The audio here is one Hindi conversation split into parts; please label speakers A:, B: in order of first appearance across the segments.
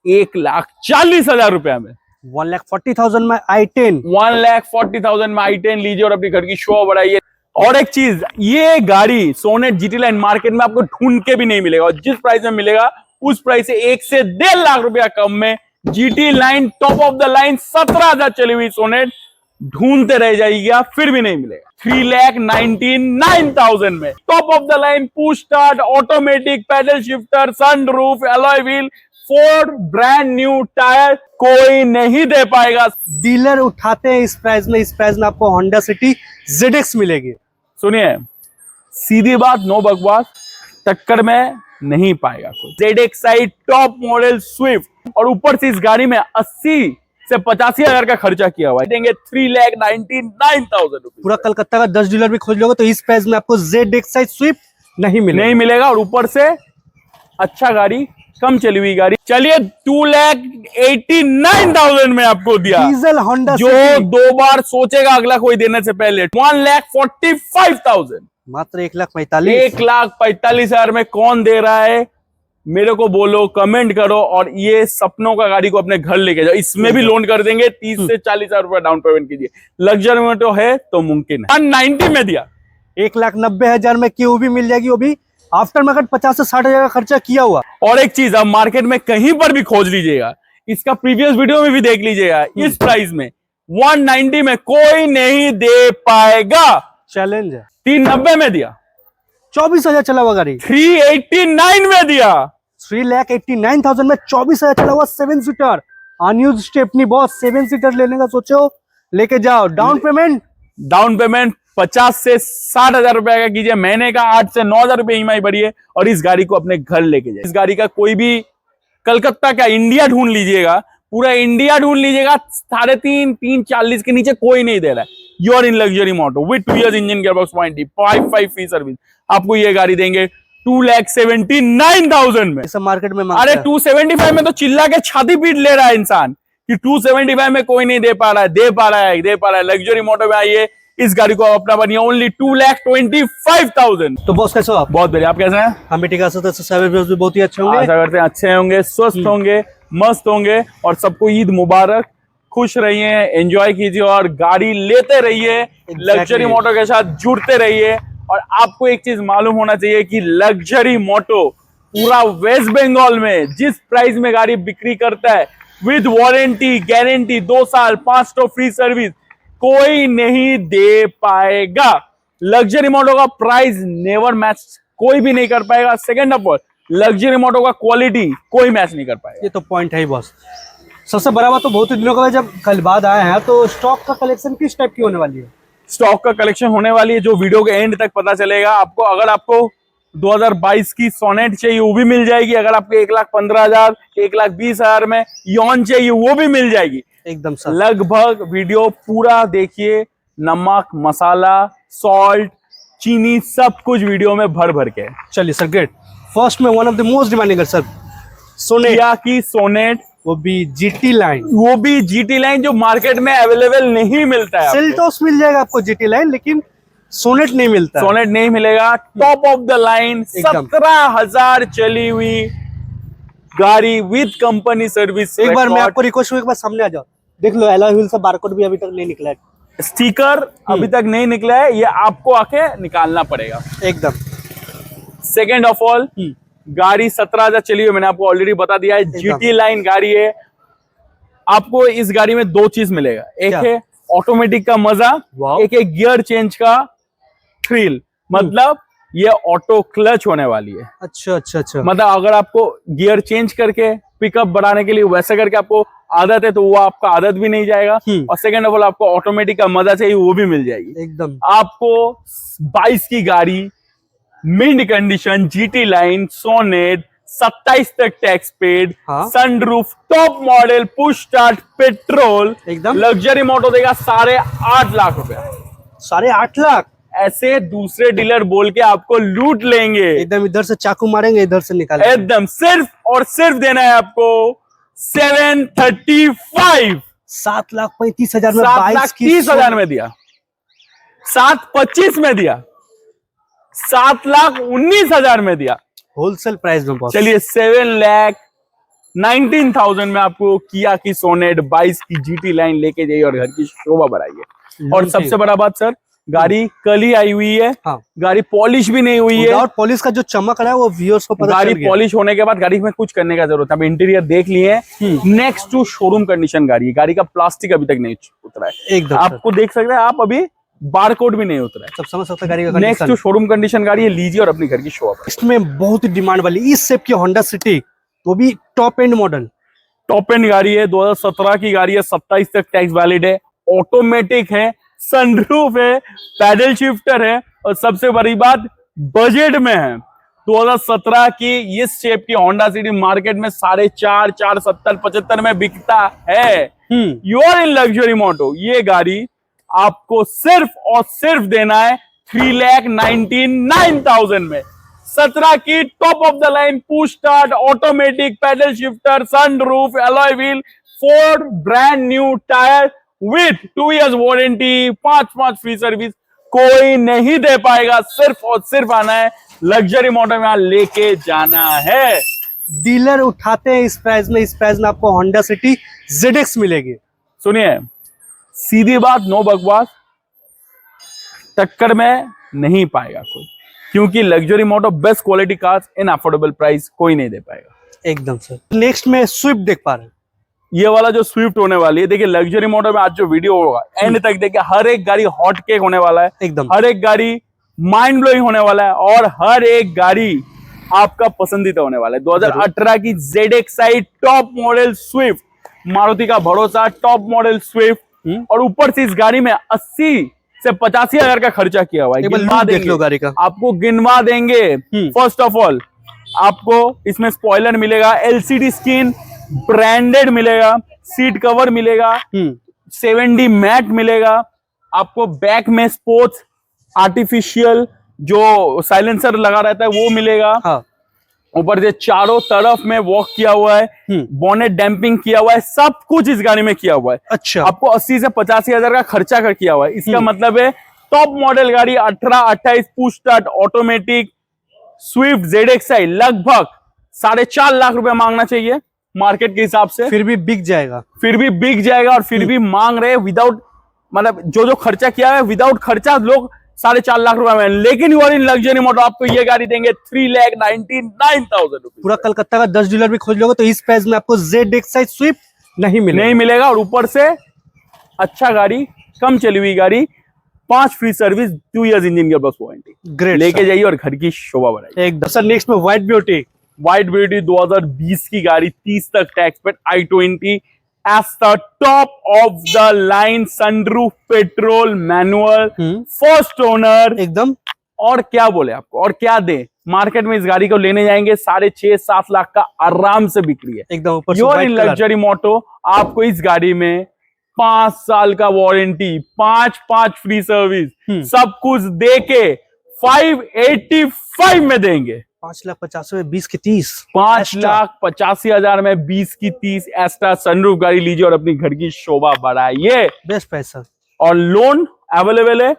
A: 1,40,000 रुपया में,
B: 1,40,000 में i10,
A: 1,40,000 में i10 लीजिए और अपनी घर की शो बढ़ाइए। और एक चीज, ये गाड़ी सोनेट जीटी लाइन मार्केट में आपको ढूंढ के भी नहीं मिलेगा, और जिस प्राइस में मिलेगा उस प्राइस से 1 से 1.5 लाख रुपया कम में GT line top of the line 17,000 चली हुई सोनेट ढूंढते रह जाइएगा, फिर भी नहीं मिलेगा। 3,99,000 में top of the line push start automatic pedal shifter sunroof alloy wheel 4 brand new tyre कोई नहीं दे पाएगा।
B: डीलर उठाते हैं इस प्राइस में। इस प्राइस में आपको होंडा सिटी ZX मिलेगी।
A: सुनिए, सीधी बात, नो बकवास, टक्कर में नहीं पाएगा कोई। ZXi टॉप मॉडल स्विफ्ट, और ऊपर से इस गाड़ी में 80 से 85,000 का खर्चा किया हुआ है, देंगे 3,99,000 रुपए।
B: पूरा कलकत्ता का 10 डीलर भी खोज लोगे तो इस प्राइस में आपको ZXi स्विफ्ट नहीं मिलेगा। और
A: ऊपर से अच्छा गाड़ी, कम चली हुई गाड़ी। चलिए 2,89,000 में आपको दिया
B: डीजल होंडा
A: जो
B: सिटी।
A: 2 बार सोचेगा अगला कोई देने से पहले। 1,45,000,
B: मात्र 1,45,000।
A: 1,45,000 में कौन दे रहा है? मेरे को बोलो, कमेंट करो, और ये सपनों का गाड़ी को अपने घर लेके जाओ। इसमें भी लोन कर देंगे, 30 से 40,000 रुपए डाउन पेमेंट कीजिए। लग्जरी में तो है तो मुमकिन है। 190 में दिया,
B: 1,90,000 में क्यों भी मिल जाएगी, वो भी आफ्टर मार्केट 50 से 60,000 का खर्चा किया हुआ।
A: और एक चीज, आप मार्केट में कहीं पर भी खोज लीजिएगा, इसका प्रीवियस वीडियो में भी देख लीजिएगा, इस प्राइस में 190 में कोई नहीं दे पाएगा।
B: चैलेंज है।
A: 390 में दिया,
B: 24,000 चला हुआ गाड़ी।
A: 389 में दिया,
B: 3,89,000 में 24,000 चला हुआ 7 seater unused stepney. Boss 7 seater लेने का सोचो, लेके जाओ। डाउन पेमेंट 50 से 60,000 रुपए का कीजिए, महीने का 8 से 9,000 रुपए EMI भरिए, और इस गाड़ी को अपने घर लेके जाए। इस गाड़ी का कोई भी कलकत्ता का, इंडिया ढूंढ लीजिएगा, पूरा इंडिया ढूंढ लीजिएगा, 3,40 के नीचे कोई नहीं दे रहा है। You are in Luxury Moto with 2 years engine gearbox warranty, 5 free service. आपको ये गाड़ी देंगे 2,79,000 में। मार्केट में
A: अरे 275 में तो चिल्ला के छाती पीट ले रहा है इंसान कि 275 में कोई नहीं दे पा रहा है। दे पा रहा है। लग्जरी मोटो में आइए, इस गाड़ी को अपना बनिए ओनली 2,25,000।
B: तो बॉस कैसे हो आप?
A: बहुत बढ़िया, आप कैसे हैं?
B: हम भी ठीक है। सर्विस भी बहुत ही अच्छे होंगे।
A: आशा करते हैं अच्छे होंगे, स्वस्थ होंगे, मस्त होंगे, और सबको ईद मुबारक। खुश रहिए, एंजॉय कीजिए और गाड़ी लेते रहिए। लग्जरी मोटो के साथ जुड़ते रहिए। और आपको एक चीज मालूम होना चाहिए कि लग्जरी मोटो पूरा वेस्ट बंगाल में जिस प्राइस में गाड़ी बिक्री करता है, विद वारंटी गारंटी 2 साल 5 फ्री सर्विस, कोई नहीं दे पाएगा। लग्जरी मोटो का प्राइस नेवर मैच कोई भी नहीं कर पाएगा। Second of all, luxury Moto का क्वालिटी कोई मैच नहीं कर पाएगा।
B: ये तो पॉइंट है ही बॉस। सबसे बड़ा बात तो बहुत ही दिनों का जब कल बाद आए हैं, तो स्टॉक का कलेक्शन किस टाइप की होने वाली है?
A: स्टॉक का कलेक्शन होने वाली है जो वीडियो के एंड तक पता चलेगा आपको। अगर आपको 2022 की सोनेट चाहिए वो भी मिल जाएगी। अगर आपको 1,15,000 1,20,000 में यॉन चाहिए वो भी मिल जाएगी।
B: एकदम सर।
A: लगभग वीडियो पूरा देखिए, नमक मसाला सॉल्ट चीनी सब कुछ वीडियो में भर भर के।
B: चलिए सर, ग्रेट। फर्स्ट में one of the most demanding sir,
A: Sonet,
B: वो भी जीटी लाइन,
A: जो मार्केट में अवेलेबल नहीं मिलता है।
B: सेल्टोस मिल जाएगा आपको जीटी लाइन, लेकिन सोनेट नहीं मिलता।
A: सोनेट नहीं मिलेगा। टॉप ऑफ द लाइन 17,000 चली हुई गाड़ी विद कंपनी सर्विस।
B: एक बार मैं आपको रिक्वेस्ट, एक बार सामने आ जाओ, देख लो एलॉय व्हील से बारकोड भी अभी तक नहीं निकला है,
A: स्टिकर अभी तक नहीं निकला है, ये आपको आके निकालना पड़ेगा
B: एकदम।
A: सेकेंड ऑफ ऑल, गाड़ी 17,000 चली हुई, मैंने आपको ऑलरेडी बता दिया है। जीटी लाइन गाड़ी है। आपको इस गाड़ी में 2 चीज मिलेगा, एक है ऑटोमेटिक का मजा, एक है गियर चेंज का थ्रिल। मतलब ये ऑटो क्लच होने वाली है।
B: अच्छा।
A: मतलब अगर आपको गियर चेंज करके पिकअप बढ़ाने के लिए वैसे करके आपको आदत है तो वो आपका आदत भी नहीं जाएगा। और सेकेंड ऑफ ऑल, आपको ऑटोमेटिक का मजा चाहिए वो भी मिल जाएगी
B: एकदम।
A: आपको 22 की गाड़ी, mid condition, GT line, Sonet, 27 तक tax paid, sunroof, top model, push start, petrol,
B: एकदम।
A: लग्जरी मोटो देगा 8.5 लाख रुपया।
B: 8.5 लाख
A: ऐसे दूसरे डीलर बोल के आपको लूट लेंगे।
B: एकदम, इधर से चाकू मारेंगे, इधर से निकालेंगे।
A: एकदम। सिर्फ और सिर्फ देना है आपको 735,
B: 7,35,000 में,
A: 7,30,000 में दिया, 7,25 में दिया, 7,19,000 में दिया,
B: होलसेल प्राइस में बॉस।
A: चलिए 7,30,000 19,000 में आपको किया की सोनेट 22 की जीटी लाइन लेके जाइए और घर की शोभा बढ़ाइए। और सबसे बड़ा बात सर, गाड़ी कल ही आई हुई है।
B: हाँ।
A: गाड़ी पॉलिश भी नहीं हुई है।
B: और पॉलिश का जो चमक रहा है वो व्यूअर्स को पता
A: गाड़ी
B: चल गया।
A: पॉलिश होने के बाद गाड़ी में कुछ करने का जरूरत है। अब इंटीरियर देख लिए, नेक्स्ट टू शोरूम कंडीशन गाड़ी है। गाड़ी का प्लास्टिक अभी तक नहीं उतरा है
B: एकदम
A: आपको देख सकते हैं आप, अभी बारकोड भी नहीं उतरा है।
B: सब समझ सकते हैं गाड़ी का
A: नेक्स्ट टू शोरूम कंडीशन गाड़ी है, लीजिए और अपनी घर की शो।
B: इसमें बहुत ही डिमांड वाली इस शेप की होंडा सिटी, तो भी top and model,
A: top and गाड़ी है, 2017 की गाड़ी है, 27 तक टैक्स वैलिड है, ऑटोमेटिक है, सनरूफ है, पैडल शिफ्टर है और सबसे बड़ी बात बजट में है। 2017 की इस शेप की होंडा सिटी मार्केट में 4.5, 470, 75 में बिकता है। यू आर इन लग्जरी मोटो। ये गाड़ी आपको सिर्फ और सिर्फ देना है 3,99,000 में। 17 की top of the line push start, automatic, pedal shifter, sunroof, alloy wheel, 4 brand new tyre with 2 years warranty, 5 free service. कोई नहीं दे पाएगा। सिर्फ और सिर्फ आना है लग्जरी मोटो में, लेके जाना है।
B: डीलर उठाते हैं इस प्राइस में। इस प्राइस में आपको होंडा सिटी ZX मिलेगी।
A: सुनिए, सीधी बात, नो बकवास, टक्कर में नहीं पाएगा कोई, क्योंकि लग्जरी मोटो बेस्ट क्वालिटी कार्स इन अफोर्डेबल प्राइस कोई नहीं दे पाएगा।
B: एकदम सर। नेक्स्ट में स्विफ्ट देख पा रहे हैं।
A: ये वाला जो स्विफ्ट होने वाली है, देखिए लग्जरी मोटो में आज जो वीडियो होगा एंड तक देखिए, हर एक गाड़ी हॉट केक होने वाला है,
B: एकदम
A: हर एक गाड़ी माइंड ब्लोइंग होने वाला है और हर एक गाड़ी आपका पसंदीदा होने वाला है। 2018 की ZXi top model Swift, Maruti का भरोसा, टॉप मॉडल स्विफ्ट। और ऊपर से इस गाड़ी में 80 से 85 हजार का खर्चा किया हुआ है। गिनवा
B: देख लो गाड़ी का,
A: आपको गिनवा देंगे। फर्स्ट ऑफ ऑल आपको इसमें स्पॉइलर मिलेगा, LCD स्क्रीन ब्रांडेड मिलेगा, सीट कवर मिलेगा, 7D मैट मिलेगा, आपको बैक में स्पोर्ट्स आर्टिफिशियल जो साइलेंसर लगा रहता है वो मिलेगा।
B: हाँ।
A: ऊपर से चारों तरफ में वॉक किया हुआ है, बोनेट डैम्पिंग किया हुआ है, सब कुछ इस गाड़ी में किया हुआ है।
B: अच्छा।
A: आपको 80 से 85 हजार का खर्चा कर किया हुआ है। इसका मतलब है टॉप मॉडल गाड़ी 18-28 push start automatic Swift ZXi लगभग 4.5 लाख रुपए मांगना चाहिए मार्केट के हिसाब से।
B: फिर भी बिक जाएगा,
A: और फिर भी मांग रहे विदाउट, मतलब जो खर्चा किया है विदाउट खर्चा लोग 4.5 लाख रुपए में। लेकिन you are in Luxury Moto, आपको ये गाड़ी देंगे 3,99,000 रुपए।
B: पूरा कलकत्ता का 10 डीलर भी खोज लोगे तो इस प्राइस में आपको ZXi स्विफ्ट नहीं मिलेगा। और
A: ऊपर से अच्छा गाड़ी, कम चली हुई गाड़ी, 5 free service, 2 years engine gear box warranty.
B: Great,
A: लेके जाइए और घर की शोभा बढ़ाइए
B: एकदम। सर नेक्स्ट में व्हाइट ब्यूटी 2020 की गाड़ी, 30 तक tax paid, i20 as the top of the line, sunroof, petrol, manual, first owner एकदम।
A: और क्या बोले आपको, और क्या दे मार्केट में। इस गाड़ी को लेने जाएंगे 6.5-7 लाख का आराम से बिक्री है
B: एकदम।
A: Your in Luxury Moto. आपको इस गाड़ी में 5 साल का वारंटी, 5 फ्री सर्विस, सब कुछ दे के 585 में देंगे।
B: 5,85,000 में 20 की 30,
A: 5,85,000 में 20 की 30 एस्ट्रा सनरूफ गाड़ी लीजिए और अपनी घर की शोभा बढ़ाइए।
B: बेस्ट पैसा।
A: और लोन अवेलेबल है,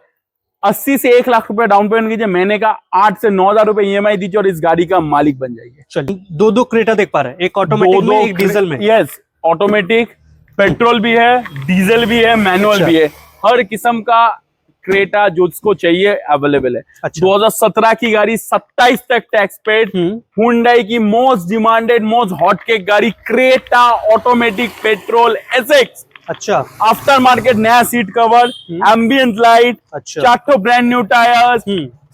A: 80 से 1 लाख रुपए डाउन पेमेंट कीजिए, महीने का 8 से 9 हजार रुपए EMI दीजिए और इस गाड़ी का मालिक बन जाइए।
B: चलिए, दो क्रेटा देख पा रहे हैं, एक ऑटोमेटिक में, एक डीजल में।
A: यस, ऑटोमेटिक, पेट्रोल भी है, डीजल भी है, मैनुअल भी है, हर किस्म का क्रेटा जो उसको चाहिए अवेलेबल है।
B: अच्छा।
A: 2017 की गाड़ी, 27 तक टैक्स पेड, हुंडई की most demanded, most hot cake गाड़ी, क्रेटा ऑटोमेटिक, पेट्रोल, SX।
B: अच्छा।
A: आफ्टर मार्केट नया सीट कवर, एम्बियंट लाइट,
B: अच्छा।
A: 4 ब्रांड न्यू टायर्स,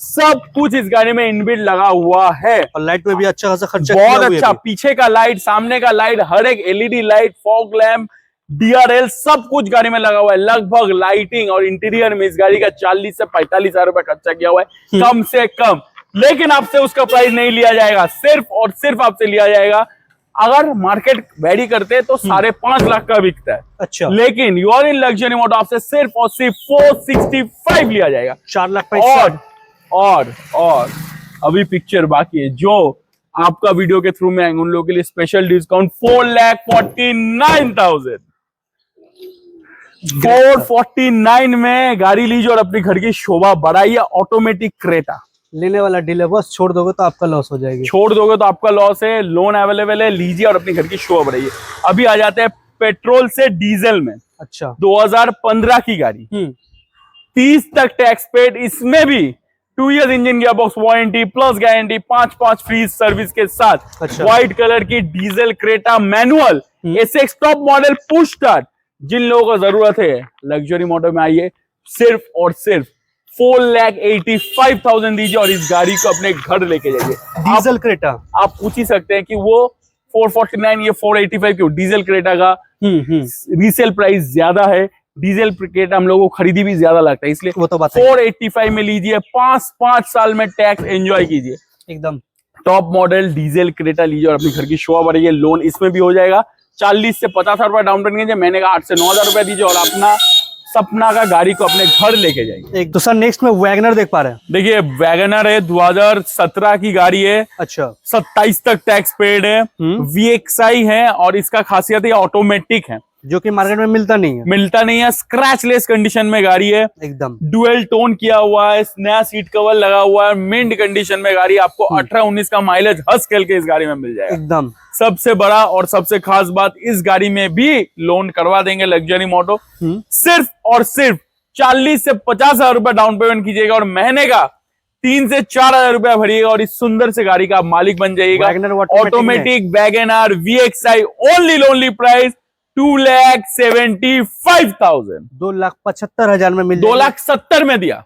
A: सब कुछ इस गाड़ी में इनबिल्ट लगा हुआ है।
B: और लाइट में भी अच्छा खासा खर्चा
A: बहुत अच्छा, पीछे का लाइट, सामने का लाइट, हर एक LED light, fog lamp, DRL, सब कुछ गाड़ी में लगा हुआ है। लगभग लाइटिंग और इंटीरियर में इस गाड़ी का 40 से 45 हजार रुपए खर्चा किया हुआ है, कम से कम। लेकिन आपसे उसका प्राइस नहीं लिया जाएगा, सिर्फ और सिर्फ आपसे लिया जाएगा, अगर मार्केट वेरी करते तो 5.5 लाख का बिकता है।
B: अच्छा।
A: लेकिन यू आर इन लग्जरी मोटो, आपसे सिर्फ और सिर्फ 465 लिया जाएगा,
B: 4 लाख।
A: और अभी पिक्चर बाकी है, जो आपका वीडियो के थ्रू में आएंगे उन लोगों के लिए स्पेशल डिस्काउंट 4,49,000। 449 में गाड़ी लीजिए और अपनी घर की शोभा बढ़ाइए। ऑटोमेटिक क्रेटा
B: लेने वाला डील है बस, छोड़ दोगे तो आपका लॉस हो जाएगी।
A: छोड़ दोगे तो आपका लॉस है। लोन अवेलेबल है, लीजिए और अपनी घर की शो बढ़ाइए। अभी आ जाते हैं पेट्रोल से डीजल में।
B: अच्छा
A: 2015 की गाड़ी, 30 तक टैक्स पेड, इसमें भी 2 year engine gearbox warranty plus guarantee, 5 free service के साथ।
B: अच्छा।
A: व्हाइट कलर की diesel Creta manual SX top model push start. जिन लोगों को जरूरत है लग्जरी मोटो में आइए, सिर्फ और सिर्फ 4,85,000 दीजिए और इस गाड़ी को अपने घर लेके जाइए।
B: Diesel Creta.
A: आप पूछ ही सकते हैं कि वो 449 ये 485 क्यों? डीजल क्रेटा का रीसेल प्राइस ज्यादा है, डीजल क्रेटा हम लोगों को खरीदी भी ज्यादा लगता है, इसलिए
B: वो तो बात है।
A: 485 में लीजिए, 5 साल में टैक्स एंजॉय कीजिए।
B: एकदम
A: टॉप मॉडल डीजल क्रेटा लीजिए और अपनी घर की शोभा बढ़ाइए। लोन इसमें भी हो जाएगा, 40 से 50,000 रुपए डाउन पेमेंट कीजिए, मैंने कहा 8 से 9,000 रुपए दीजिए और अपना सपना का गाड़ी को अपने घर लेके जाइए।
B: एक तो सर नेक्स्ट में वैगनर देख पा रहे हैं।
A: देखिए वैगनर है, 2017 की गाड़ी है।
B: अच्छा
A: 27 तक टैक्स पेड है, VXI है और इसका खासियत है ऑटोमेटिक है,
B: जो कि मार्केट में मिलता नहीं है।
A: स्क्रैचलेस कंडीशन में गाड़ी है,
B: एकदम
A: डुअल टोन किया हुआ है, नया सीट कवर लगा हुआ है, मिंट कंडीशन में गाड़ी। आपको 18-19 का माइलेज हंस खेल के इस गाड़ी में मिल जाएगा
B: एकदम।
A: सबसे बड़ा और सबसे खास बात, इस गाड़ी में भी लोन करवा देंगे लग्जरी मोटो। सिर्फ और सिर्फ 40 से 50,000 रुपए डाउन पेमेंट कीजिएगा और महीने का 3 से 4,000 रुपया भरिएगा और इस सुंदर से गाड़ी का मालिक बन जाइएगा। Automatic WagonR VXI only price 2,75,000,
B: 2,75,000 में मिल
A: 2,70,000 में दिया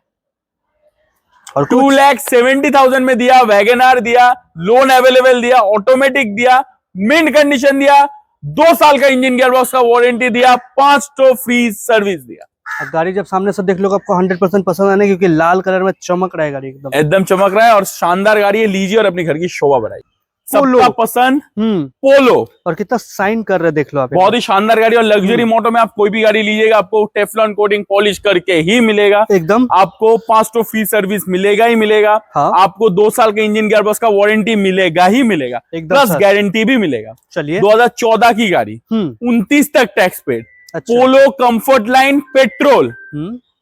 B: और
A: 2,70,000 में दिया। वैगनआर दिया, लोन अवेलेबल दिया, ऑटोमेटिक दिया, मिंट कंडीशन दिया, 2 साल का इंजन गियरबॉक्स का वारंटी दिया, 5 फ्री सर्विस दिया।
B: गाड़ी जब सामने से देख लो आपको 100% पसंद आने, क्योंकि लाल कलर में चमक रहा है गाड़ी,
A: एकदम चमक रहा है और शानदार गाड़ी है। लीजिए और अपनी घर की शोभा बढ़ाइए। सबका पसंद पोलो,
B: और कितना साइन कर रहे देख लो आप।
A: बहुत ही शानदार गाड़ी और लग्जरी मोटो में आप कोई भी गाड़ी लीजिएगा आपको टेफ्लॉन कोटिंग पॉलिश करके ही मिलेगा
B: एकदम।
A: आपको 5 फ्री सर्विस मिलेगा ही मिलेगा।
B: हाँ।
A: आपको 2 साल के इंजन गियरबॉक्स का वारंटी मिलेगा ही मिलेगा, प्लस गारंटी भी मिलेगा।
B: चलिए
A: 2014 की गाड़ी, 29 तक टैक्स पेड।
B: अच्छा।
A: पोलो कंफर्ट लाइन पेट्रोल,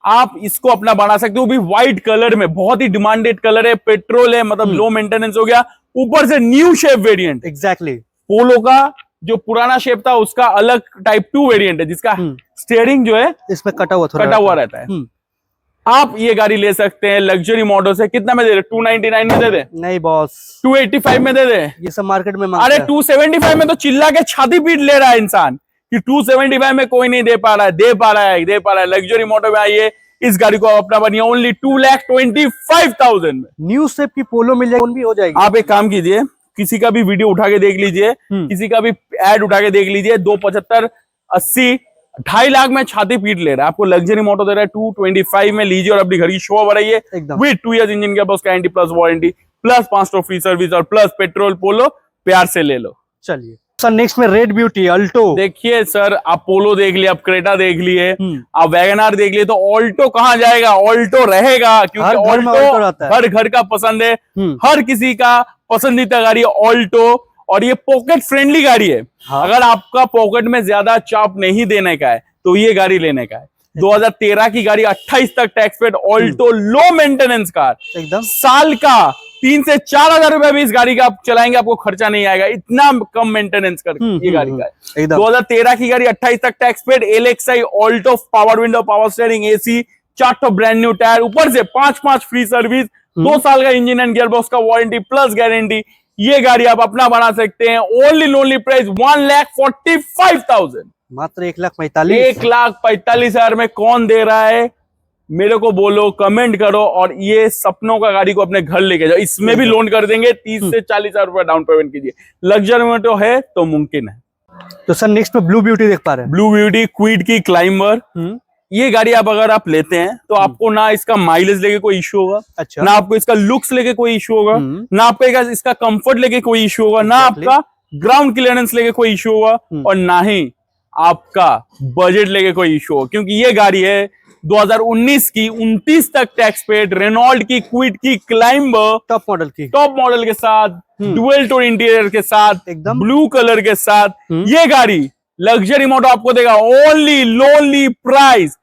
A: आप इसको अपना बना सकते हो, भी व्हाइट कलर में, बहुत ही डिमांडेड कलर है, पेट्रोल है, मतलब लो मेंटेनेंस हो गया, ऊपर से न्यू शेप वेरिएंट।
B: एग्जैक्टली।
A: पोलो का जो पुराना शेप था उसका अलग टाइप 2 वेरिएंट है, जिसका स्टीयरिंग जो है
B: इसमें कटा हुआ
A: रहता है। आप ये गाड़ी ले सकते हैं लग्जरी मॉडल से। कितना में दे रहे? 299 में दे दे?
B: नहीं बॉस,
A: 285 में दे दे?
B: ये सब मार्केट में
A: अरे 275 में तो चिल्ला के छाती पीट ले रहा है इंसान कि 275 में कोई नहीं दे पा रहा है। दे पा रहा है। लग्जरी मोटो में आइए, इस गाड़ी को अपना बनिए ओनली 2,25,000 में।
B: न्यू शेप की पोलो मिल जाएगी, भी हो जाएगी।
A: आप एक काम कीजिए, किसी का भी वीडियो उठा के देख लीजिए, किसी का भी एड उठा के देख लीजिए, 275, 80, 2.5 लाख में छाती पीट ले रहा है। आपको लग्जरी मोटो दे रहा है 225 में। लीजिए और अपनी घर की शो बढ़ाइए विद 2 ईयर इंजन के बस guarantee plus warranty plus 5 free service और प्लस पेट्रोल। पोलो प्यार से ले लो।
B: चलिए सर नेक्स्ट में रेड ब्यूटी अल्टो।
A: देखिए सर, आप पोलो देख लिए, आप क्रेटा देख लिए, आप वैगनआर देख लिए, तो ऑल्टो कहाँ जाएगा? ऑल्टो रहेगा, क्योंकि ऑल्टो हर घर का पसंद है, हर किसी का पसंदीदा गाड़ी है ऑल्टो। और ये पॉकेट फ्रेंडली गाड़ी है। हाँ। अगर आपका पॉकेट में ज्यादा चाप नहीं देने का है तो ये गाड़ी लेने का है। 2013 की गाड़ी, 28 तक tax paid, Alto low maintenance car, एकदम साल का 3 से 4,000 रुपए भी इस गाड़ी का आप चलाएंगे आपको खर्चा नहीं आएगा, इतना कम मेंटेनेंस कर ये गाड़ी का है। 2013 की गाड़ी, 28 तक tax paid, LXI Alto, power window, power steering, AC, 4 brand new tyre, ऊपर से 5 फ्री सर्विस, 2 साल का इंजन एंड गियरबॉक्स का वारंटी प्लस गारंटी। ये गाड़ी आप अपना बना सकते हैं ओनली प्राइस 1,45,000,
B: मात्र 1,45,000।
A: 1,45,000 में कौन दे रहा है? मेरे को बोलो, कमेंट करो और ये सपनों का गाड़ी को अपने घर लेके जाओ। इसमें भी लोन कर देंगे, 30 से 40,000 रुपए डाउन पेमेंट कीजिए। लग्जरी में तो है तो मुमकिन है।
B: तो सर नेक्स्ट में ब्लू ब्यूटी देख पा रहे हैं।
A: ब्लू ब्यूटी क्विड की क्लाइंबर। ये गाड़ी आप अगर आप लेते हैं तो आपको ना इसका माइलेज लेके कोई इश्यू होगा, अच्छा, ना आपको इसका लुक्स लेके कोई इश्यू होगा, ना आपका इसका कंफर्ट लेके कोई इश्यू होगा, ना आपका ग्राउंड क्लियरेंस लेके कोई इश्यू होगा, और ना ही आपका बजट लेके कोई इश्यू होगा, क्योंकि ये गाड़ी है 2019 की, 29 तक टैक्स पेड, रेनॉल्ट की क्विड की क्लाइंबर, टॉप मॉडल के साथ, डुअल टोन इंटीरियर के साथ, एकदम ब्लू कलर के साथ। ये गाड़ी लग्जरी मोटो आपको देगा ओनली प्राइस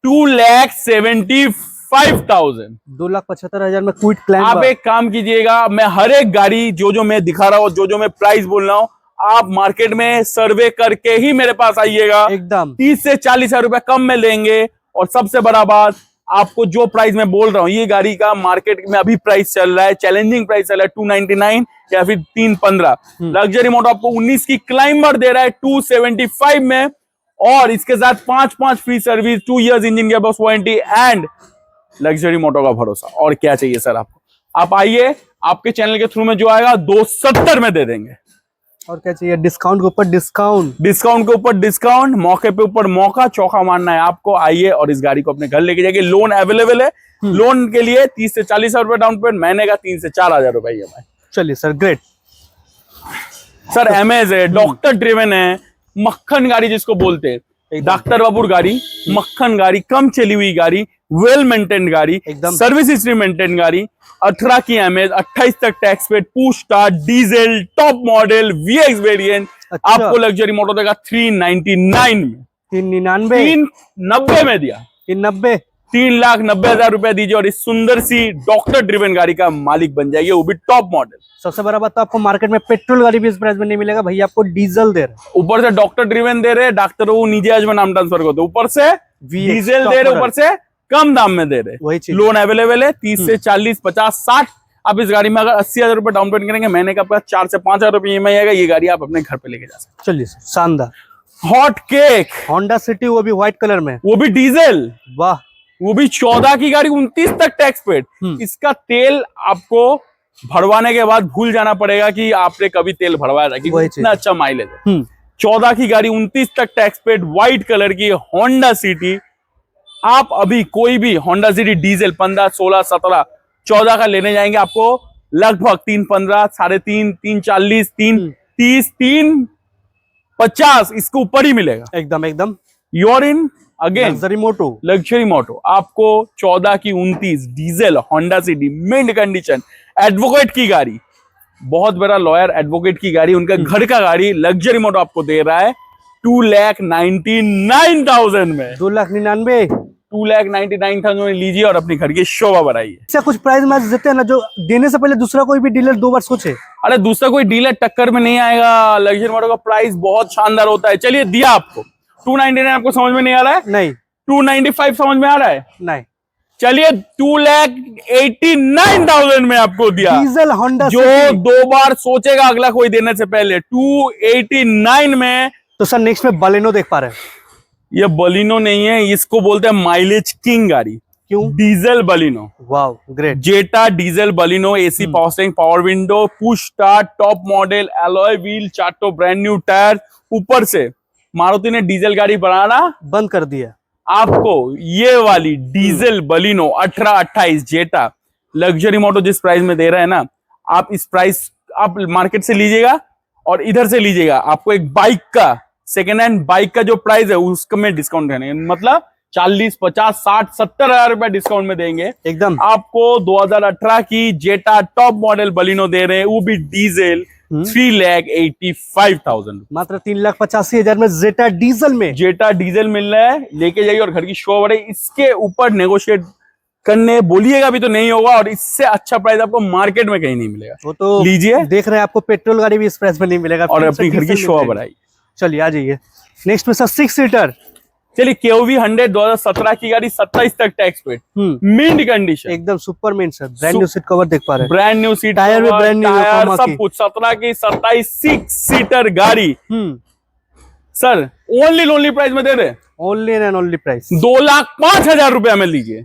A: 2,75,000 2,75,000।
B: 2,75,000 में क्विट क्लाइम।
A: आप एक काम कीजिएगा, मैं हर एक गाड़ी जो मैं दिखा रहा हूँ, जो मैं प्राइस बोल रहा हूँ, आप मार्केट में सर्वे करके ही मेरे पास आइएगा।
B: एकदम
A: 30 से 40 हजार रुपए कम में लेंगे। और सबसे बड़ा बात, आपको जो प्राइस मैं बोल रहा हूँ, ये गाड़ी का मार्केट में अभी प्राइस चल रहा है, चैलेंजिंग प्राइस चल रहा है 299 या फिर 315। लग्जरी मोटो आपको 19 की क्लाइंबर दे रहा है 275 में, और इसके साथ 5 free service, 2 years engine gear box warranty and luxury Moto का भरोसा। और क्या चाहिए सर आपको? आप आइए, आपके चैनल के थ्रू में जो आएगा 270 में दे देंगे।
B: और क्या चाहिए? डिस्काउंट के ऊपर डिस्काउंट,
A: डिस्काउंट के ऊपर डिस्काउंट, मौके पे ऊपर मौका, चौका मारना है आपको। आइए और इस गाड़ी को अपने घर लेके जाइए। लोन अवेलेबल है। लोन के लिए 30 से 40 हजार रुपए डाउन पेमेंट, महीने का 3 से 4 हजार रुपए EMI।
B: चलिए सर, ग्रेट
A: सर एमएज है, डॉक्टर ड्रिवन है, मक्खन गाड़ी जिसको बोलते हैं, डॉक्टर बाबूर गाड़ी, मक्खन गाड़ी, कम चली हुई गाड़ी, वेल मेंटेन गाड़ी,
B: एकदम
A: सर्विस हिस्ट्री मेंटेन गाड़ी, 18 की एमएज, 28 तक tax paid, push start, diesel, top model, VX variant.
B: अच्छा।
A: आपको लग्जरी मोटो देगा 399 में,
B: 399
A: में दिया,
B: 390
A: 3,90,000 रुपए दीजिए और इस सुंदर सी डॉक्टर ड्रिवन गाड़ी का मालिक बन जाएगी, वो भी टॉप मॉडल।
B: सबसे बड़ा बात तो आपको मार्केट में पेट्रोल गाड़ी भी इस प्राइस में नहीं मिलेगा, भैया आपको डीजल दे रहे हैं।
A: ऊपर से डॉक्टर ड्रिवन दे रहे, डॉक्टर वो निजी आज में नाम ट्रांसफर करते, ऊपर से डीजल दे रहे, ऊपर से कम दाम में दे रहे।
B: वही चीज,
A: लोन अवेलेबल है 30 से 40, 50, 60। आप इस गाड़ी में अगर 80,000 रुपए डाउन पेमेंट करेंगे, महीने का आपका 4 से 5 हजार रुपए EMI आएगा। ये गाड़ी आप अपने घर पे लेके जा सकते।
B: चलिए सर, शानदार
A: हॉट केक,
B: होंडा सिटी, वो भी व्हाइट कलर में,
A: वो भी डीजल,
B: वाह,
A: वो भी 14 की गाड़ी, 29 तक टैक्स पेड। इसका तेल आपको भरवाने के बाद भूल जाना पड़ेगा कि आपने कभी तेल भरवाया था, क्योंकि इतना अच्छा माइलेज है। 14 की गाड़ी, 29 तक टैक्स पेड, व्हाइट कलर की होंडा सिटी। आप अभी कोई भी होंडा सिटी डीजल 15, 16, 17, 14 का लेने जाएंगे, आपको लगभग 315, 3.5, 340, 330, 350 इसके ऊपर ही मिलेगा।
B: एकदम एकदम।
A: You're in again
B: Luxury Moto
A: आपको 14 की 29 diesel Honda City mint condition, advocate की गाड़ी, बहुत बड़ा लॉयर एडवोकेट की गाड़ी, उनका घर का गाड़ी लग्जरी मोटो आपको दे रहा है 2,99,000 में।
B: 2,99,000
A: 2,99,000 में लीजिए और अपनी घर की शोभा बढ़ाइए।
B: इससे कुछ प्राइस मैच देते हैं ना, जो देने से पहले दूसरा कोई भी डीलर 2 बार सोचे।
A: अरे दूसरा कोई डीलर टक्कर में नहीं आएगा। लग्जरी मोटो का प्राइस बहुत शानदार होता है। चलिए दिया आपको 299, आपको समझ में नहीं आ रहा है?
B: नहीं।
A: 295 समझ में आ रहा है?
B: नहीं।
A: चलिए 2,89,000 में आपको दिया
B: डीजल होंडा
A: जो 2 बार सोचेगा अगला कोई देने से पहले। 289 में।
B: तो सर नेक्स्ट में बलेनो देख पा रहे हैं।
A: ये बलिनो नहीं है, इसको बोलते हैं माइलेज किंग गाड़ी।
B: क्यों?
A: Diesel Baleno.
B: Wow, great.
A: Zeta diesel Baleno, AC power steering, power window, push start, top model, alloy wheel, चार्टो ब्रांड न्यू टायर। ऊपर से मारुति ने डीजल गाड़ी बनाना
B: बंद कर दिया।
A: आपको ये वाली डीजल बलिनो 18-28 जेटा लग्जरी मोटो जिस प्राइस में दे रहा है ना, आप इस प्राइस आप मार्केट से लीजिएगा और इधर से लीजिएगा, आपको एक बाइक का सेकेंड हैंड बाइक का जो प्राइस है उसका में डिस्काउंट देंगे, मतलब 40, 50, 60, 70 हजार रुपए डिस्काउंट में देंगे
B: एकदम।
A: आपको 2018 की जेटा टॉप मॉडल बलिनो दे रहे हैं, वो भी डीजल 3,85,000,
B: मात्र 3,85,000 में जेटा डीजल में।
A: जेटा डीजल मिल रहा है, लेके जाइए और घर की शो बढ़े। इसके ऊपर नेगोशिएट करने बोलिएगा भी तो नहीं होगा, और इससे अच्छा प्राइस आपको मार्केट में कहीं नहीं मिलेगा।
B: वो तो
A: लीजिए,
B: देख रहे हैं आपको पेट्रोल गाड़ी भी इस प्राइस में नहीं मिलेगा,
A: और अपनी घर की शो बढ़ाई।
B: चलिए आ जाइए नेक्स्ट में सर 6 सीटर।
A: चलिए KOV 100 2017 की गाड़ी, 27 तक टैक्स पेड, मिंट कंडीशन,
B: एकदम super mint sir. Brand new seat cover देख पा रहे हैं,
A: ब्रांड न्यू सीट,
B: टायर भी ब्रांड न्यू,
A: टायर सब कुछ। 17 की 27 6 सीटर गाड़ी सर ओनली प्राइस में दे रहे,
B: ओनली एंड ओनली प्राइस
A: 2,05,000 रुपया में लीजिए।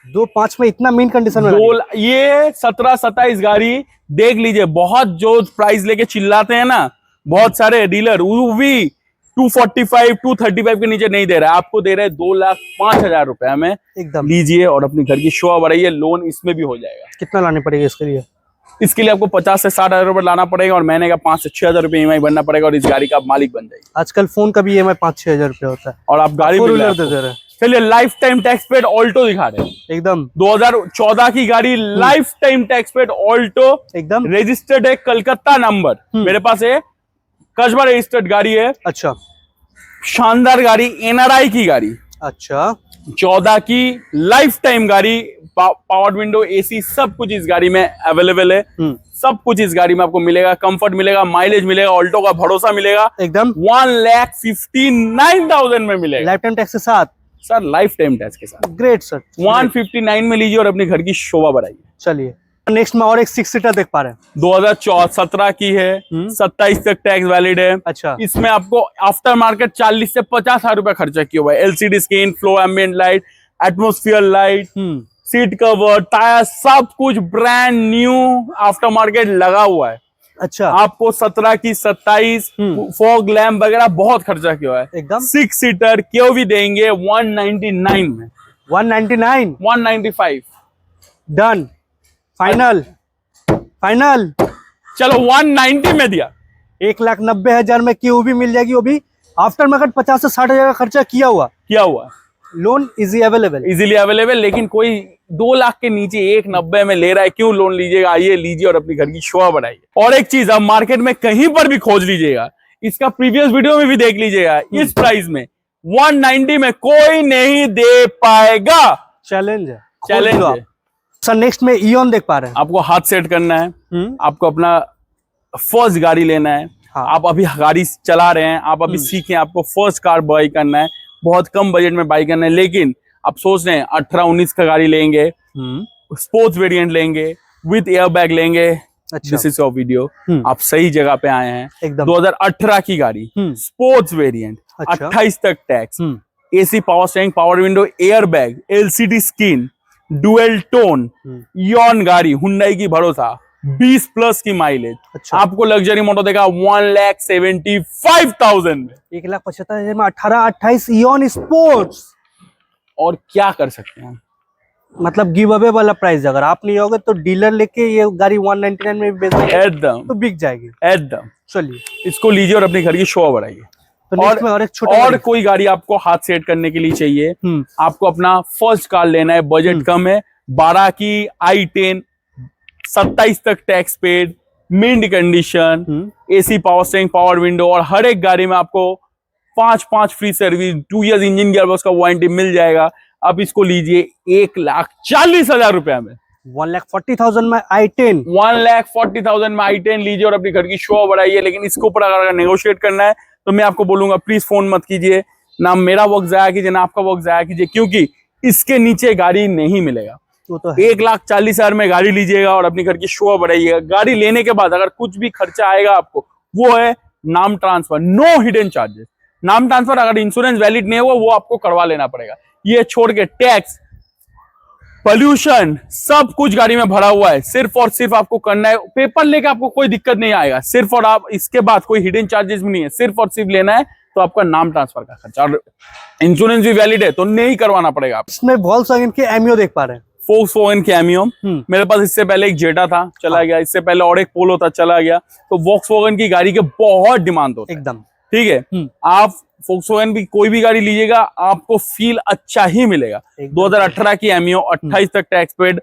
B: 2,05,000 में इतना मिंट कंडीशन में
A: ये 17-27 गाड़ी देख लीजिए। बहुत जो प्राइस लेके चिल्लाते हैं ना बहुत सारे डीलर, वो भी 245 235 के नीचे नहीं दे रहा है, आपको दे रहे हैं 2,05,000 रुपया में।
B: एकदम
A: लीजिए और अपनी घर की शोभा बढ़ाइए। लोन इसमें भी हो जाएगा।
B: कितना लाने पड़ेगा इसके लिए?
A: इसके लिए आपको 50 से 60 हजार रुपए लाना पड़ेगा और महीने का 5 से 6 हजार रुपए EMI भरना पड़ेगा, और इस गाड़ी का आप मालिक बन जाएंगे।
B: आजकल फोन का भी EMI 5-6 हजार रुपया होता है,
A: और आप गाड़ी
B: दे दे रहे हैं।
A: चलिए life time tax paid Alto दिखा रहे हैं,
B: एकदम
A: 2014 की गाड़ी, life time tax paid Alto,
B: एकदम
A: रजिस्टर्ड है, कलकत्ता नंबर मेरे पास है, कस्बा रजिस्टर्ड गाड़ी है।
B: अच्छा,
A: शानदार गाड़ी, NRI की गाड़ी।
B: अच्छा,
A: 14 की लाइफ टाइम गाड़ी, पावर विंडो, एसी सब कुछ इस गाड़ी में अवेलेबल है। सब कुछ इस गाड़ी में आपको मिलेगा, कंफर्ट मिलेगा, माइलेज मिलेगा, ऑल्टो का भरोसा मिलेगा
B: एकदम
A: 1,59,000 में मिलेगा
B: लाइफ टाइम टैक्स के साथ।
A: सर, लाइफ टाइम टैक्स के साथ।
B: Great sir.
A: 159 में लीजिए और अपने घर की शोभा बढ़ाइए।
B: चलिए नेक्स्ट में और एक 6 सीटर देख पा रहे हैं।
A: 2017 की है, 27 तक टैक्स वैलिड है।
B: अच्छा।
A: इसमें आपको आफ्टर मार्केट 40 से 50,000 रुपए खर्चा किया हुआ है। LCD screen, flow ambient light, atmosphere light, seat cover, tyre, सब कुछ ब्रांड न्यू आफ्टर मार्केट लगा हुआ है।
B: अच्छा।
A: आपको 17 की 27 फॉग लैम्प वगैरह बहुत खर्चा किया हुआ है।
B: एकदम
A: 6 सीटर क्यों भी देंगे 199 में।
B: 199
A: 195
B: डन, फाइनल फाइनल।
A: चलो 190 में दिया।
B: 1,90,000 में क्यों भी मिल जाएगी, वो भी आफ्टर मार्केट 50 से 60,000 का खर्चा किया हुआ। Loan easy available,
A: easily available. लेकिन कोई 2 लाख के नीचे 190 में ले रहा है, क्यों लोन लीजिएगा? आइए लीजिए और अपनी घर की शोभा बढ़ाइए। और एक चीज, आप मार्केट में कहीं पर भी खोज लीजिएगा, इसका प्रीवियस वीडियो में भी देख लीजिएगा, इस प्राइस में 190 में कोई नहीं दे पाएगा।
B: चैलेंज है,
A: चैलेंज है।
B: सर नेक्स्ट में इयन देख पा रहे हैं।
A: आपको हाथ सेट करना है, आपको अपना फर्स्ट गाड़ी लेना है।
B: हाँ।
A: आप अभी गाड़ी चला रहे हैं, आप अभी सीखे, आपको फर्स्ट कार बाई करना है, बहुत कम बजट में बाई करना है। लेकिन आप सोच रहे हैं 18-19 का गाड़ी लेंगे, स्पोर्ट्स वेरिएंट लेंगे, विद एयर बैग लेंगे। दिस इज योर वीडियो, आप सही जगह पे आए हैं। एकदम 2018 की गाड़ी, स्पोर्ट्स वेरिएंट, 28 तक tax, AC, power steering, power window, air bag, LCD screen, dual tone, Ian गाड़ी, हुंडई की भरोसा, 20+ की माइलेज। अच्छा। आपको लग्जरी मोटो देगा 1,75,000 में,
B: 1,75,000 में 18-28 इयन स्पोर्ट्स।
A: और क्या कर सकते हैं,
B: मतलब गिव अवे वाला प्राइस। अगर आप नहीं होगे तो डीलर लेके ये गाड़ी 199 में बेच देंगे,
A: एकदम
B: तो बिक जाएगी
A: एकदम।
B: चलिए
A: इसको लीजिए और अपनी घर की शोभा बढ़ाइए।
B: तो और एक छोटा
A: और कोई गाड़ी आपको हाथ सेट करने के लिए चाहिए, आपको अपना फर्स्ट कार लेना है, बजट कम है, 12 की i10, 27 तक tax paid, mint condition, AC, power steering, power window, और हर एक गाड़ी में आपको 5 free service, 2 years engine gearbox का वारंटी मिल जाएगा। आप इसको लीजिए 1,40,000 रुपया में।
B: 1,40,000 में i10,
A: 1,40,000 में i10 लीजिए और अपनी घर की शोभा बढ़ाइए। लेकिन इसके ऊपर अगर नेगोशिएट करना है तो मैं आपको बोलूंगा प्लीज फोन मत कीजिए, ना मेरा वक्त जाया कीजिए, ना आपका वक्त जाया कीजिए, क्योंकि इसके नीचे गाड़ी नहीं मिलेगा।
B: तो
A: 1,40,000 में गाड़ी लीजिएगा और अपनी घर की शोभा बढ़ाइएगा। गाड़ी लेने के बाद अगर कुछ भी खर्चा आएगा आपको, वो है नाम ट्रांसफर, नो हिडन चार्जेस। नाम ट्रांसफर अगर इंश्योरेंस वैलिड नहीं हुआ वो आपको करवा लेना पड़ेगा। ये छोड़ के टैक्स, पोल्यूशन, सब कुछ गाड़ी में भरा हुआ है। सिर्फ और सिर्फ आपको करना है, पेपर लेके आपको कोई दिक्कत नहीं आएगा सिर्फ, और आप इसके बाद कोई हिडन चार्जेस भी नहीं है, सिर्फ और सिर्फ लेना है तो आपका नाम ट्रांसफर का खर्चा, और इंश्योरेंस भी वैलिड है तो नहीं करवाना पड़ेगा।
B: इसमें वोल्क्सवैगन के एमियो देख पा रहे हैं।
A: वोक्सवैगन कैमियो, मेरे पास इससे पहले एक जेटा था, चला गया। इससे पहले और एक पोलो था, चला गया। तो वोक्सवैगन की गाड़ी के बहुत डिमांड होता है
B: एकदम,
A: ठीक है। आप वोक्सवैगन की कोई भी गाड़ी लीजिएगा आपको फील अच्छा ही मिलेगा। 2018 की एमियो, 28 तक tax paid,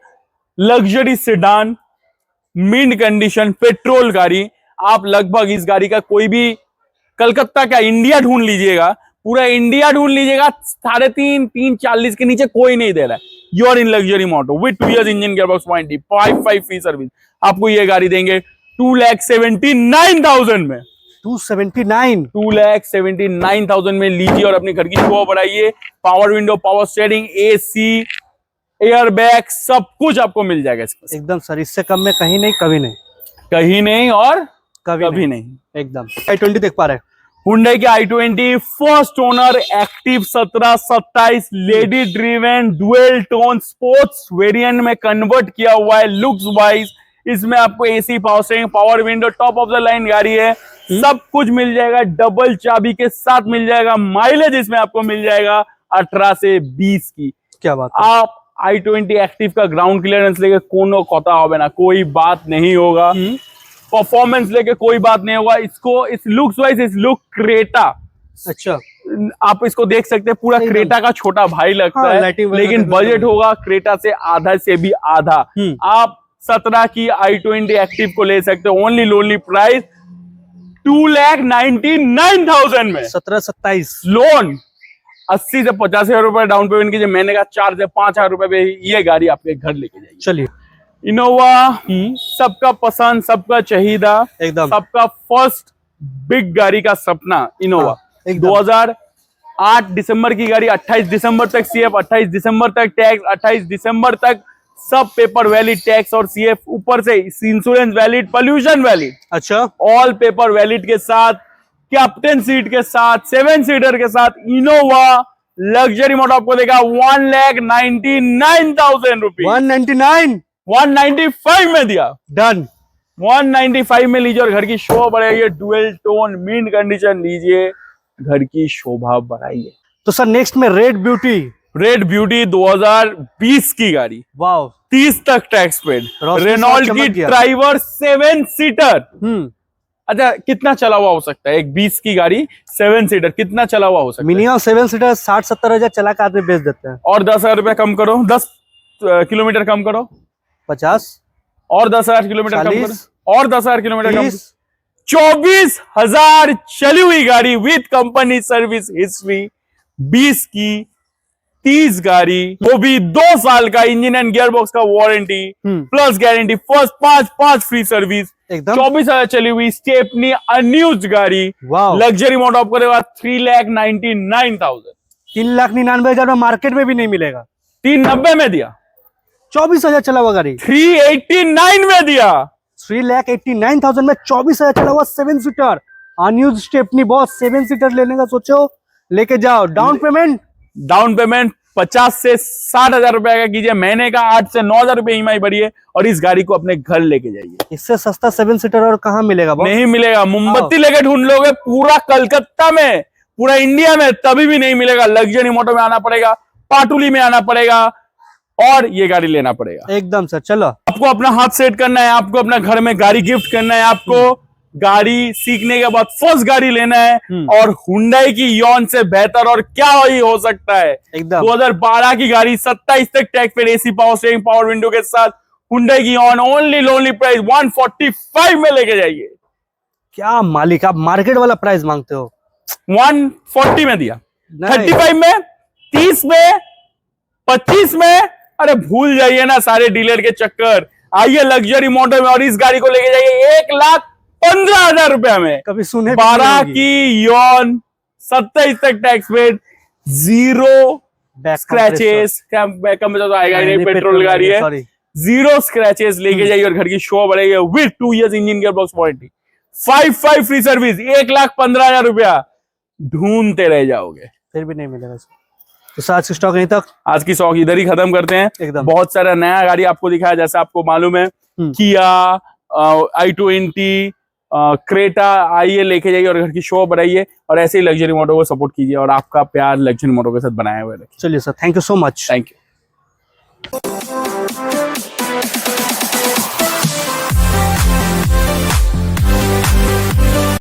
A: luxury sedan, mint condition, petrol गाड़ी। आप लगभग इस गाड़ी का कोई भी कलकत्ता का इंडिया ढूंढ लीजिएगा, पूरा इंडिया ढूंढ लीजिएगा, 3.5 40 के नीचे कोई नहीं दे रहा है। You are in Luxury Moto with 2 years engine gearbox warranty, 5 free service. आपको ये गाड़ी देंगे 2,79,000 में। 2,79,000 में लीजिए और अपने घर की शोभा बढ़ाइए। Power window, power steering, AC, air bag, सब कुछ आपको मिल जाएगा इसमें।
B: एकदम सर, इससे कम में कहीं नहीं, कभी नहीं,
A: कहीं नहीं और कभी नहीं।
B: एकदम। i20 देख पा रहे हैं।
A: हुंडई के i20 first owner, active 17-27, lady driven, dual tone, sports variant में कन्वर्ट किया हुआ है। लुक्स वाइज इसमें आपको AC, power steering, power window, top of the line गाड़ी है, सब कुछ मिल जाएगा, डबल चाबी के साथ मिल जाएगा। माइलेज इसमें आपको मिल जाएगा 18 से 20 की।
B: क्या बात है।
A: आप i20 एक्टिव का ग्राउंड क्लियरेंस लेके कोनो कोता होगा ना, कोई बात नहीं होगा। परफॉर्मेंस लेके कोई बात नहीं होगा। इसको इस लुक्स वाइज इस लुक क्रेटा,
B: अच्छा
A: आप इसको देख सकते हैं, पूरा क्रेटा का छोटा भाई लगता है, लेकिन बजट होगा क्रेटा से आधा से भी आधा। आप 17 की i20 एक्टिव को ले सकते हो, ओनली लोनली प्राइस 2,99,000 में।
B: 17-27
A: लोन 80 से 85,000 रुपए डाउन पेमेंट कीजिए, महीने का 4 से 5,000 रुपए पे ये गाड़ी आपके घर लेके जाएगी।
B: चलिए
A: इनोवा सबका पसंद, सबका चाहिदा,
B: एकदम
A: सबका फर्स्ट बिग गाड़ी का सपना इनोवा।
B: हाँ, एकदम।
A: 2008 दिसंबर की गाड़ी, 28 दिसंबर तक सीएफ, 28 दिसंबर तक टैक्स, 28 दिसंबर तक सब पेपर वैलिड, टैक्स और सीएफ, ऊपर से इंश्योरेंस वैलिड, पोल्यूशन वैलिड,
B: अच्छा
A: ऑल पेपर वैलिड के साथ, कैप्टन सीट के साथ, 7 सीटर के साथ इनोवा लग्जरी मोड आपको देगा 1,99,000 रुपीज।
B: 199
A: 195 में दिया,
B: डन।
A: 195 में लीजिए और घर की शोभा बढ़ाइए। डुअल टोन मिंट कंडीशन लीजिए, घर की शोभा बढ़ाइए।
B: तो सर नेक्स्ट में रेड ब्यूटी।
A: रेड ब्यूटी 2020 की गाड़ी,
B: वाओ
A: 30 तक टैक्स पेड,
B: रोशनी
A: रेनॉल्ट
B: चमक
A: की
B: गया।
A: Driver 7 seater.
B: हम्म,
A: अच्छा कितना चला हुआ हो सकता है एक 20 की गाड़ी 7 सीटर, कितना चला हुआ हो सकता है?
B: मिनिमम 7 सीटर 60-70 हजार चला के आदमी बेच देते हैं।
A: और 10,000 रुपया कम करो, 10 किलोमीटर कम करो,
B: 50
A: और 10,000 किलोमीटर कम
B: 40,
A: करो, और 10,000 किलोमीटर कम
B: 30
A: करो। 24,000 चली हुई गाड़ी विद कंपनी सर्विस हिस्ट्री, 20 की 30 गाड़ी, वो भी 2 साल का इंजन एंड गियर बॉक्स का warranty plus guarantee, first 5 free service,
B: एकदम
A: 24,000 चली हुई स्टेपनी अनयूज्ड गाड़ी,
B: वाओ।
A: लग्जरी मोड आपको देगा 3,99,000।
B: 3,99,000 में मार्केट में भी नहीं मिलेगा।
A: 390 में दिया,
B: 24,000 चला हुआ गाड़ी।
A: 389 में दिया,
B: 3,89,000 में 24,000 चला हुआ 7 seater unused stepney boss. 7 seater लेने का सोचो, लेके जाओ। डाउन पेमेंट 50 से 60,000 रुपए का कीजिए, महीने का 8 से 9,000 रुपए ईएमआई भरिए और इस गाड़ी को अपने घर लेके जाइए। इससे सस्ता 7 सीटर और कहाँ मिलेगा बॉस?
A: नहीं मिलेगा, मोमबत्ती लेके ढूंढ लोगे पूरा कलकत्ता में, पूरा इंडिया में, तभी भी नहीं मिलेगा। लग्जरी मोटो में आना पड़ेगा, पाटुली में आना पड़ेगा और ये गाड़ी लेना पड़ेगा।
B: एकदम सर। चलो
A: आपको अपना हाथ सेट करना है, आपको अपना घर में गाड़ी गिफ्ट करना है, आपको गाड़ी सीखने के बाद फर्स्ट गाड़ी लेना है और हुंडई की यॉन से बेहतर और क्या ही हो सकता है।
B: एकदम
A: 2012 की गाड़ी 27 तक tax paid, AC power steering, power window के साथ हुंडई की यॉन ओनली प्राइस 145 में लेके जाइए।
B: क्या मालिक, आप मार्केट वाला प्राइस मांगते हो।
A: 140 में दिया,
B: नहीं।
A: 35 में, 30 में, 25 में, अरे भूल जाइए ना सारे डीलर के चक्कर। आइए लग्जरी मोटो में और इस गाड़ी को लेके जाइए 1,15,000 रुपया में।
B: कभी सुने
A: 12 की यॉन, 27 तक टैक्स पेड, 0 स्क्रैचेस, बैकअप में तो आएगा ही नहीं, पेट्रोल गाड़ी है, 0 स्क्रैचेस लेके जाइए और घर की शो बढ़ाइए with 2 years engine gear box warranty, 5 free service, 1,15,000 रुपया ढूंढते रह जाओगे,
B: फिर भी नहीं मिलेगा। तो आज की स्टॉक यहीं तक।
A: आज की स्टॉक इधर ही खत्म करते हैं।
B: एकदम
A: बहुत सारा नया गाड़ी आपको दिखाया, जैसे आपको मालूम है किया, i20, क्रेटा, आइए लेके जाइए और घर की शो बढ़ाइए और ऐसे ही लग्जरी मोटो को सपोर्ट कीजिए और आपका प्यार लग्जरी मोटो के साथ बनाए हुए रखिए।
B: चलिए sir, thank you so much.
A: Thank you.